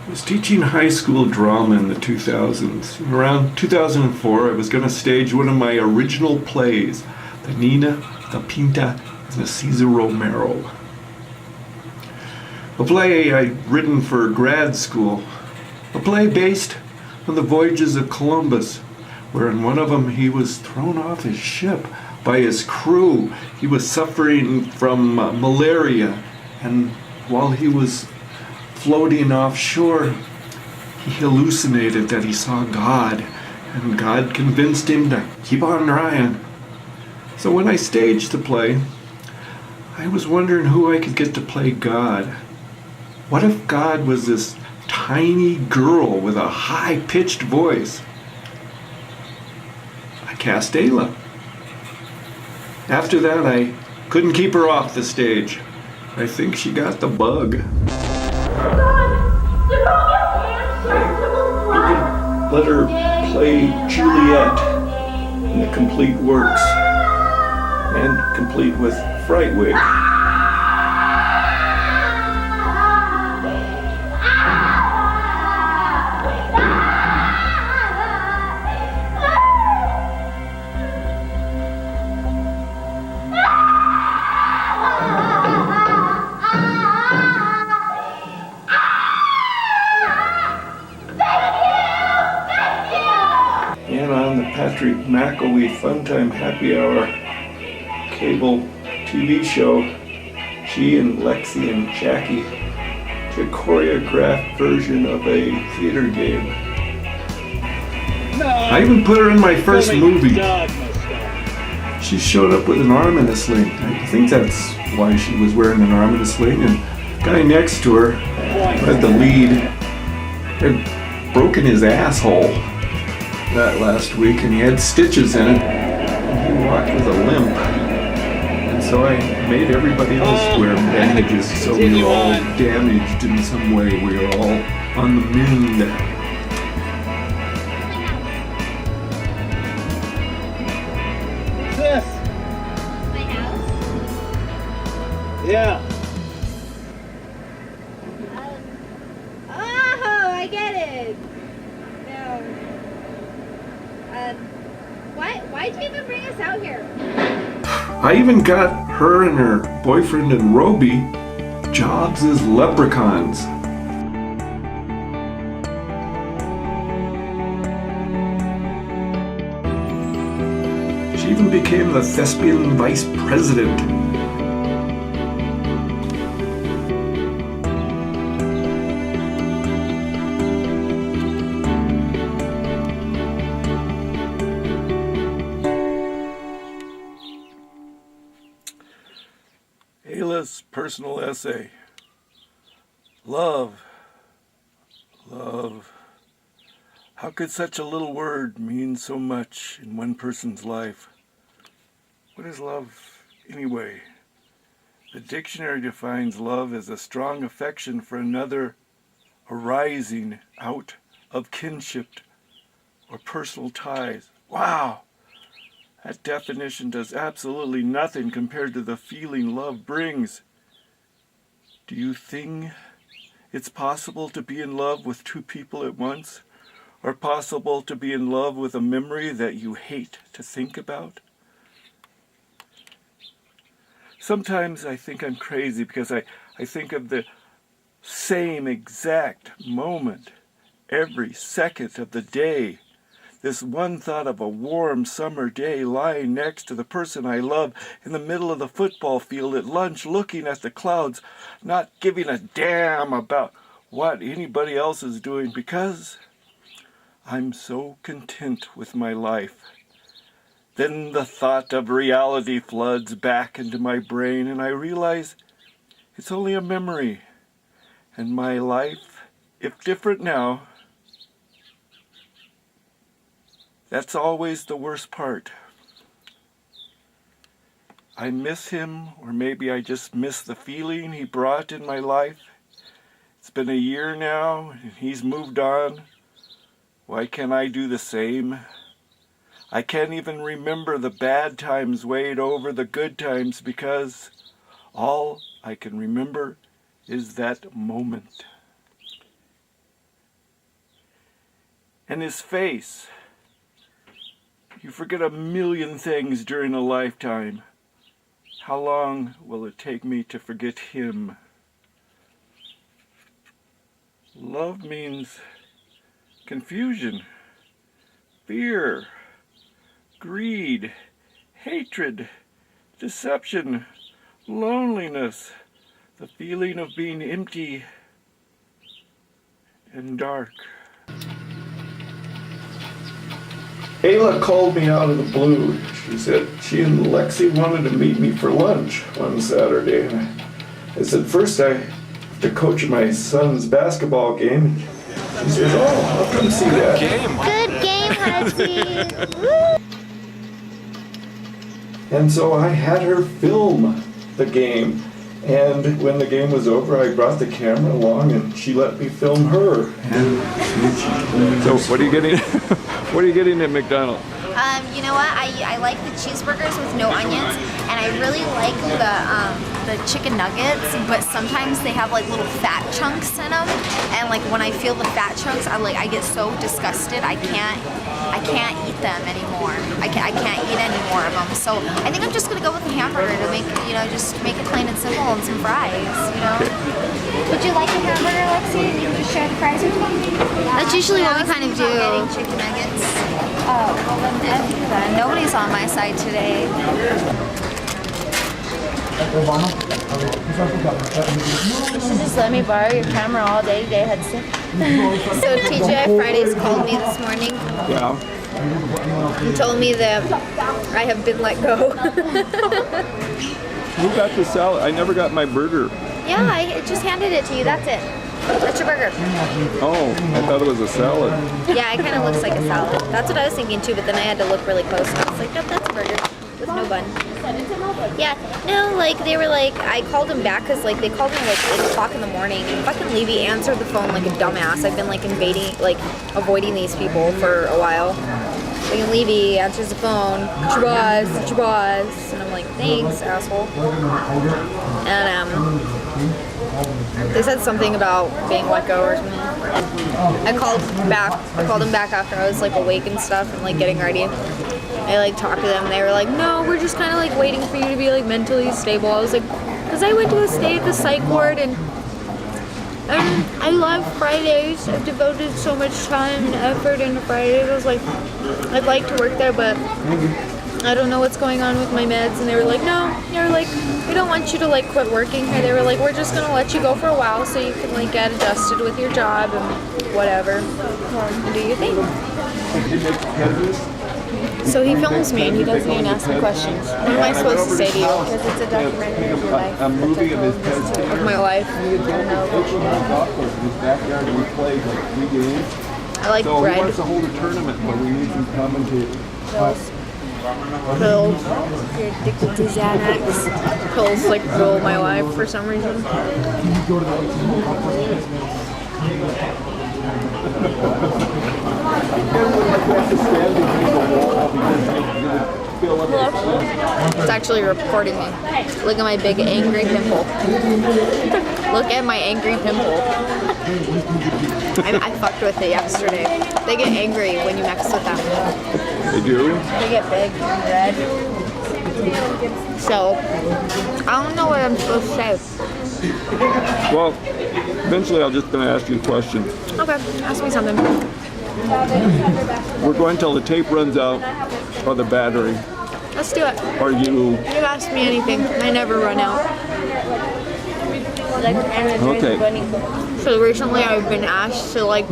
I was teaching high school drama in the 2000s. Around 2004, I was going to stage one of my original plays, the Nina, the Pinta, and the Cesar Romero. A play I'd written for grad school. A play based on the voyages of Columbus, where in one of them he was thrown off his ship by his crew. He was suffering from malaria, and while he was floating offshore, he hallucinated that he saw God, and God convinced him to keep on trying. So when I staged the play, I was wondering who I could get to play God. What if God was this tiny girl with a high-pitched voice? I cast Ayla. After that, I couldn't keep her off the stage. I think she got the bug. Let her play Juliet in the complete works, and complete with fright wig. And on the Patrick McElwee Funtime Happy Hour cable TV show, she and Lexi and Jackie did a choreographed version of a theater game. I even put her in my first movie. She showed up with an arm in a sling. I think that's why she was wearing an arm in a sling. And the guy next to her, who had the lead, had broken his asshole that last week, and he had stitches in it, and he walked with a limp. And so I made everybody else wear bandages, so we were all damaged in some way. We were all on the mend. This? My house? Yeah. Oh, I get it. No. Why'd you even bring us out here? I even got her and her boyfriend and Roby jobs as leprechauns. She even became the thespian vice president. Ayla's personal essay. Love. Love. How could such a little word mean so much in one person's life? What is love anyway? The dictionary defines love as a strong affection for another arising out of kinship or personal ties. Wow! That definition does absolutely nothing compared to the feeling love brings. Do you think it's possible to be in love with two people at once? Or possible to be in love with a memory that you hate to think about? Sometimes I think I'm crazy because I think of the same exact moment every second of the day. This one thought of a warm summer day lying next to the person I love in the middle of the football field at lunch, looking at the clouds, not giving a damn about what anybody else is doing because I'm so content with my life. Then the thought of reality floods back into my brain and I realize it's only a memory. And my life, if different now, that's always the worst part. I miss him, or maybe I just miss the feeling he brought in my life. It's been a year now, and he's moved on. Why can't I do the same? I can't even remember the bad times weighed over the good times because all I can remember is that moment. And his face. You forget a million things during a lifetime. How long will it take me to forget him? Love means confusion, fear, greed, hatred, deception, loneliness, the feeling of being empty and dark. Ayla called me out of the blue. She said she and Lexi wanted to meet me for lunch one Saturday. And I said, first I have to coach my son's basketball game. She says, oh, I'll come see that. Good game, Hudsie. And so I had her film the game. And when the game was over, I brought the camera along and she let me film her. So what are you getting? What are you getting at McDonald's? You know what? I like the cheeseburgers with no onions, and I really like the chicken nuggets, but sometimes they have like little fat chunks in them, and like when I feel the fat chunks, I get so disgusted. I can't eat them anymore. I can't eat any more of them. So I think I'm just gonna go with the hamburger to make, just make it plain and simple and some fries. Would you like a hamburger, Lexi? You can just share the fries with me. That's usually what we kind of do. Getting chicken nuggets. Oh, well then nobody's on my side today. You should just let me borrow your camera all day today, Hudson. So TGI Fridays called me this morning. Yeah. And told me that I have been let go. Who got the salad? I never got my burger. Yeah, I just handed it to you. That's it. That's your burger. Oh, I thought it was a salad. Yeah, it kind of looks like a salad. That's what I was thinking too, but then I had to look really close and I was like, nope, that's a burger with no bun. Yeah, no, like they were like, I called him back because like they called me like 8 o'clock in the morning and fucking Levy answered the phone like a dumbass. I've been like avoiding these people for a while. Like Levy answers the phone, it's your boss, and I'm like, thanks, asshole. And they said something about being let go or something. I called them back after I was like awake and stuff and like getting ready. I like talked to them and they were like, no, we're just kind of like waiting for you to be like mentally stable. I was like, because I went to stay at the psych ward and I love Fridays. I've devoted so much time and effort into Fridays. I was like, I'd like to work there, but I don't know what's going on with my meds. And they were like, no, they were like, we don't want you to like quit working here. They were like, we're just gonna let you go for a while so you can like get adjusted with your job and whatever. Do your thing. So he films me and he doesn't even ask me questions. What am I supposed to say to you? Because it's a documentary of your life. A movie of his past. Of my life. I like So bread. he wants to hold a tournament, but we need some commentators. Pills. You're addicted to Xanax. Pills like rule my life for some reason. Hello? It's actually recording me. Look at my big angry pimple. Look at my angry pimple. I fucked with it yesterday. They get angry when you mess with them. They do? They get big and red. So, I don't know what I'm supposed to say. Well, eventually I'm just going to ask you a question. Okay, ask me something. We're going till the tape runs out or the battery. Let's do it. Are you... You ask me anything. I never run out. Okay. So recently I've been asked to like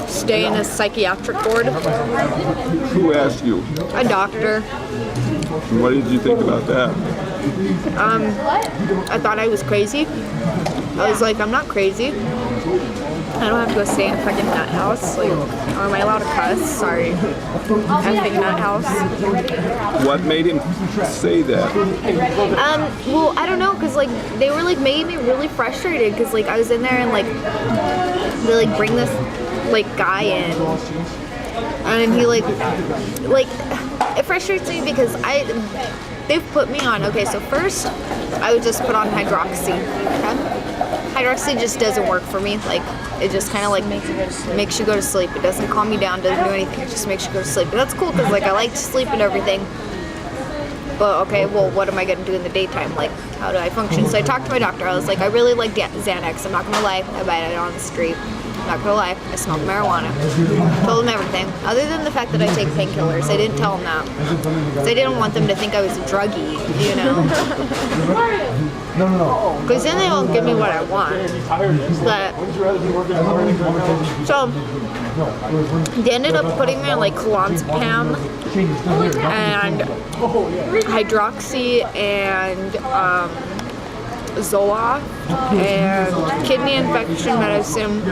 stay in a psychiatric ward. Who asked you? A doctor. And what did you think about that? I thought I was crazy. I was like, I'm not crazy. I don't have to go stay in a fucking nut house. Like, or am I allowed to cuss? Sorry. Effing nut house. What made him say that? Well, I don't know, cause like they were like making me really frustrated, cause like I was in there and like they like bring this like guy in, and he like it frustrates me because they've put me on. Okay, so first I would just put on hydroxy. Okay? hydroxy just doesn't work for me. Like, it just kind of like makes you go to sleep. It doesn't calm you down, doesn't do anything. It just makes you go to sleep. But that's cool because like I like to sleep and everything. But okay, well, what am I gonna do in the daytime? Like, how do I function? So I talked to my doctor. I was like, I really like Xanax. I'm not gonna lie. I buy it on the street. I'm not gonna lie. I smoke marijuana. Told him everything. Other than the fact that I take painkillers, I didn't tell him that. Because I didn't want them to think I was a druggie, you know? Because then they won't give me what I want. But, so, they ended up putting me on like clonazepam and hydroxy and Zoloft and kidney infection medicine,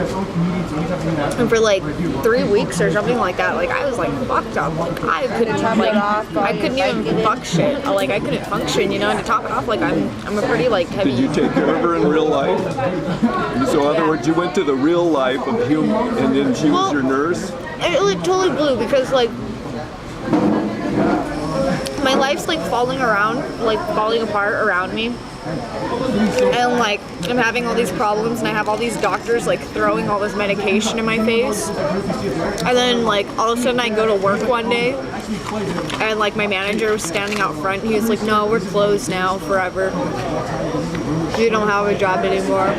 and for like 3 weeks or something like that. Like I was like fucked up. Like I couldn't even fuck shit. Like I couldn't function, you know. And to top it off, like I'm a pretty like heavy. Did you take care of her in real life? So in other words, you went to the real life of human, and then she was your nurse. It like totally blew because like my life's like falling apart around me. And like I'm having all these problems and I have all these doctors like throwing all this medication in my face, and then like all of a sudden I go to work one day and like my manager was standing out front and he was like, no, we're closed now forever, you don't have a job anymore.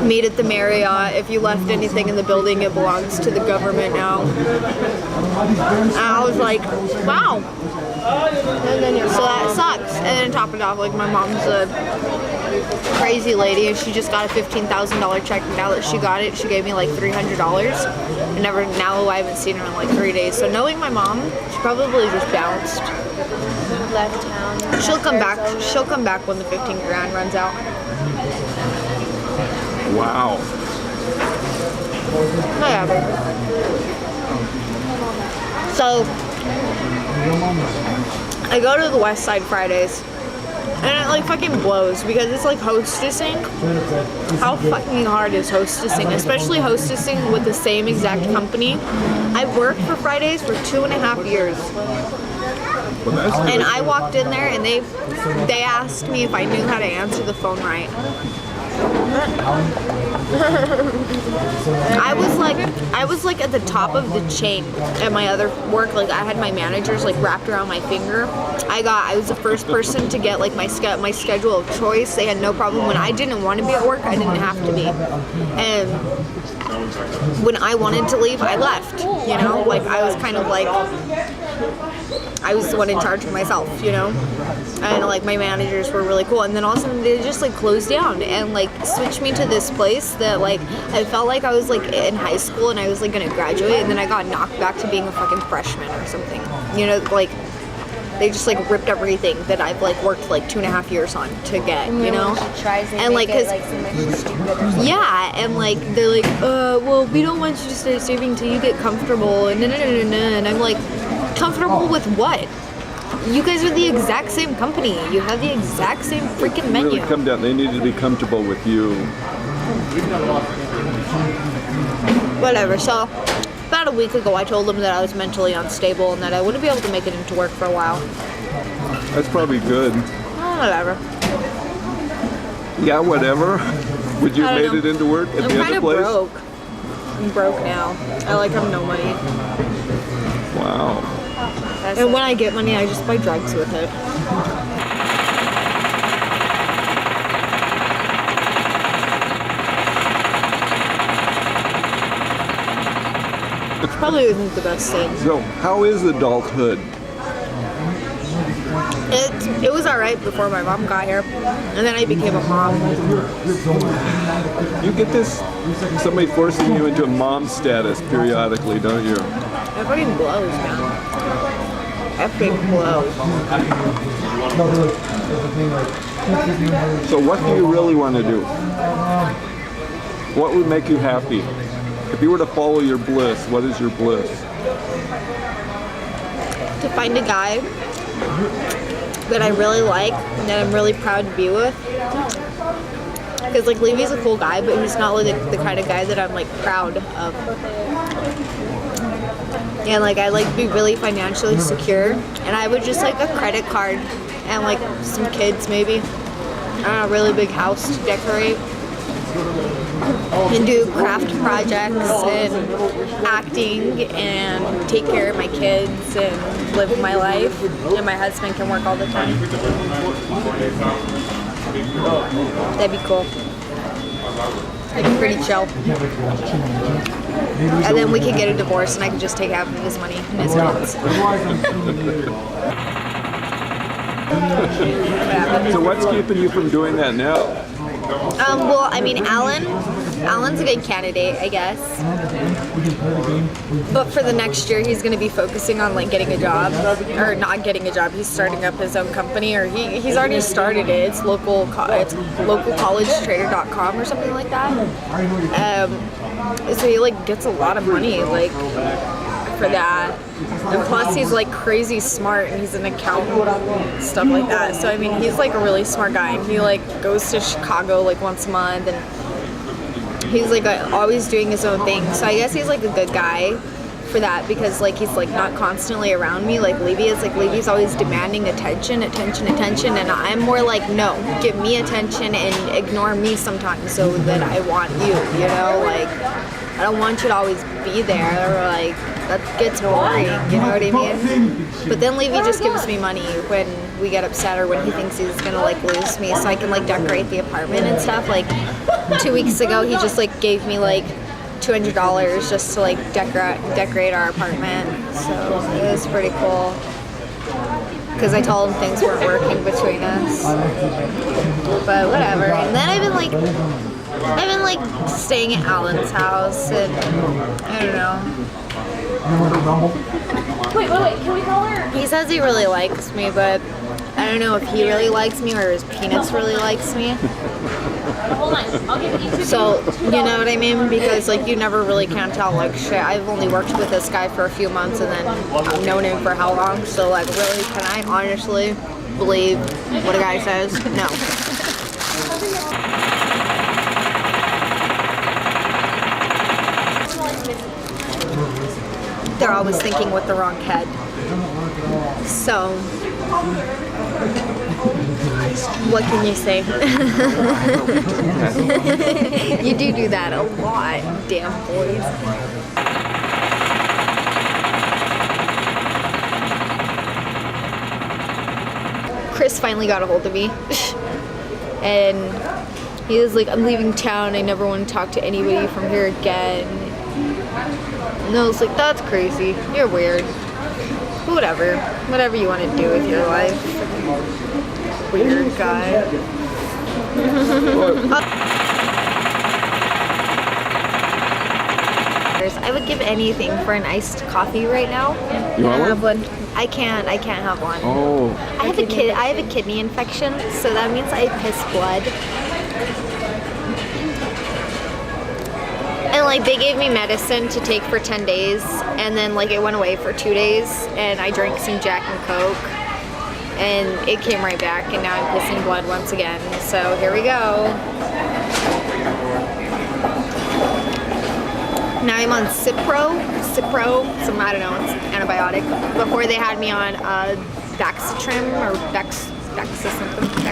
Meet at the Marriott. If you left anything in the building, it belongs to the government now. And I was like, wow. So that sucks. And then top it off, like my mom's a crazy lady and she just got a $15,000 check. Now that she got it, she gave me like $300. Now I haven't seen her in like 3 days. So knowing my mom, she probably just bounced. Left town. She'll come back. She'll come back when the 15 grand runs out. Wow. Whatever. So I go to the West Side Fridays and it like fucking blows because it's like hostessing. How fucking hard is hostessing? Especially hostessing with the same exact company. I've worked for Fridays for 2.5 years. And I walked in there and they asked me if I knew how to answer the phone right. I was like at the top of the chain at my other work. Like I had my managers like wrapped around my finger. I was the first person to get like my schedule of choice. They had no problem when I didn't want to be at work. I didn't have to be. And when I wanted to leave, I left. You know, like I was kind of like I was the one in charge of myself, you know? And like my managers were really cool. And then all of a sudden they just like closed down and like switched me to this place that like I felt like I was like in high school and I was like gonna graduate, and then I got knocked back to being a fucking freshman or something. You know, like they just like ripped everything that I've like worked like 2.5 years on to get, you know? And like, cause yeah, and like they're like, well, we don't want you to stay saving until you get comfortable, and and I'm like, comfortable with what? You guys are the exact same company. You have the exact same freaking menu. Really come down. They needed to be comfortable with you. Whatever. So about a week ago, I told them that I was mentally unstable and that I wouldn't be able to make it into work for a while. That's probably good. Whatever. Yeah, whatever. Would you have made it into work at I'm the kind other of place? broke. I'm broke now. I like have no money. Wow. And when I get money, I just buy drugs with it. Probably isn't the best thing. So, how is adulthood? It was alright before my mom got here, and then I became a mom. You get this, somebody forcing you into a mom status periodically, don't you? It fucking blows, man. Epic blows. So what do you really want to do? What would make you happy? If you were to follow your bliss, what is your bliss? To find a guy that I really like and that I'm really proud to be with. Because like Levy's a cool guy, but he's not like the kind of guy that I'm like proud of. And like I like to be really financially secure, and I would just like a credit card and like some kids maybe. a really big house to decorate and do craft projects and acting and take care of my kids and live my life. And my husband can work all the time. That'd be cool. That'd be pretty chill. And then we could get a divorce and I could just take half of his money and his kids. So what's keeping you from doing that now? Well, I mean, Alan's a good candidate, I guess. But for the next year, he's going to be focusing on like getting a job, or not getting a job. He's starting up his own company, or he's already started it. It's localcollegetrader.com or something like that. So he like gets a lot of money like for that. And plus he's like crazy smart and he's an accountant, stuff like that. So I mean, he's like a really smart guy, and he like goes to Chicago like once a month, and he's like always doing his own thing. So I guess he's like a good guy for that, because like he's like not constantly around me like Levy is. Like Levy's always demanding attention, and I'm more like, no, give me attention and ignore me sometimes so that I want you, you know? Like I don't want you to always be there, or like that gets boring, you know what I mean? But then Levy just gives me money when we get upset or when he thinks he's gonna like lose me, so I can like decorate the apartment and stuff. Like 2 weeks ago he just like gave me like $200 just to like decorate our apartment, so it was pretty cool. Because I told him things weren't working between us. But whatever. And then I've been like staying at Alan's house, and I don't know. Wait, can we call her? He says he really likes me, but I don't know if he really likes me or his penis really likes me. Hold on, I'll give you 2 So, you know what I mean? Because like you never really can tell like shit. I've only worked with this guy for a few months, and then I've known him for how long? So like really, can I honestly believe what a guy says? No. They're always thinking with the wrong head. So, what can you say? You do that a lot, damn boys. Chris finally got a hold of me. And he was like, I'm leaving town. I never want to talk to anybody from here again. And I was like, that's crazy. You're weird. But whatever. Whatever you want to do with your life. Weird guy. I would give anything for an iced coffee right now. You want one? I can't have one. Oh. I have a kidney infection, so that means I piss blood. And like they gave me medicine to take for 10 days, and then like it went away for 2 days, and I drank some Jack and Coke, and it came right back, and now I'm pissing blood once again. So here we go. Now I'm on Cipro, some, I don't know, it's an antibiotic. Before they had me on Daxitrim or Dexa something.